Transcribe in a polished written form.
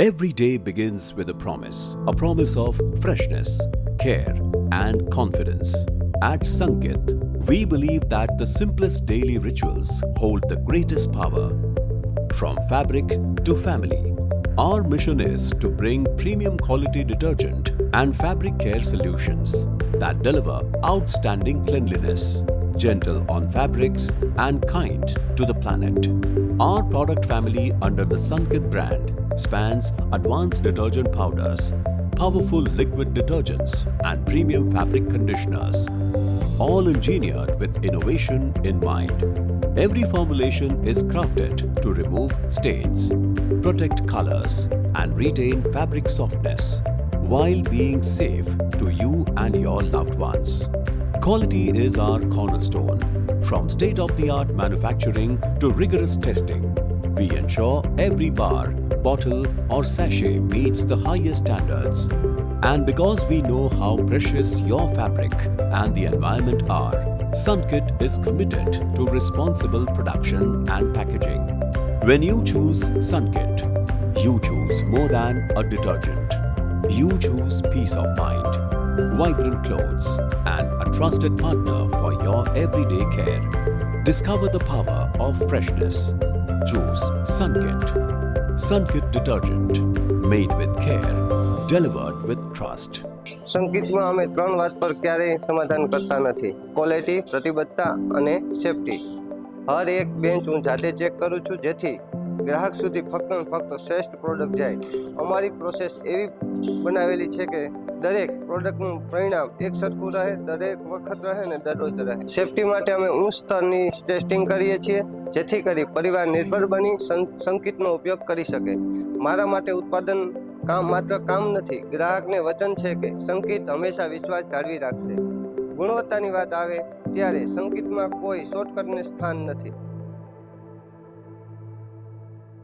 Every day begins with a promise of freshness, care, and confidence. At Sankit, we believe that the simplest daily rituals hold the greatest power. From fabric to family, our mission is to bring premium quality detergent and fabric care solutions that deliver outstanding cleanliness, gentle on fabrics, and kind to the planet. Our product family under the Sankit brand spans advanced detergent powders, powerful liquid detergents, and premium fabric conditioners, all engineered with innovation in mind. Every formulation is crafted to remove stains, protect colors, and retain fabric softness, while being safe to you and your loved ones. Quality is our cornerstone. From state-of-the-art manufacturing to rigorous testing, we ensure every bar, bottle, or sachet meets the highest standards. And because we know how precious your fabric and the environment are, Sankit is committed to responsible production and packaging. When you choose Sankit, you choose more than a detergent. You choose peace of mind, vibrant clothes, and a trusted partner for your everyday care. Discover the power of freshness. Choose Sankit. Sankit detergent, made with care, delivered with trust. સંકિતમાં અમે ત્રણ વાત પર ક્યારેય સમાધાન કરતા નથી: quality, પ્રતિબદ્ધતા અને સેફટી. હર એક બેન્ચ હું જાતે ચેક કરું છું, જેથી ગ્રાહક સુધી ફક્ત ને ફક્ત શ્રેષ્ઠ પ્રોડક્ટ જાય. અમારી પ્રોસેસ એવી બનાવેલી છે કે દરેક પ્રોડક્ટનું પરિણામ એક સરખું રહે, દરેક વખત રહે અને દરરોજ રહે. સેફટી માટે અમે ઉચ્ચ સ્તરની ટેસ્ટિંગ કરીએ છીએ, જેથી કરી પરિવાર નિર્ભર બની સંકિતનો ઉપયોગ કરી શકે. મારા માટે ઉત્પાદન માત્ર કામ નથી, ગ્રાહકને વચન છે કે સંકિત હંમેશા વિશ્વાસ જાળવી રાખશે. ગુણવત્તાની વાત આવે ત્યારે સંકિતમાં કોઈ શોર્ટકટને સ્થાન નથી.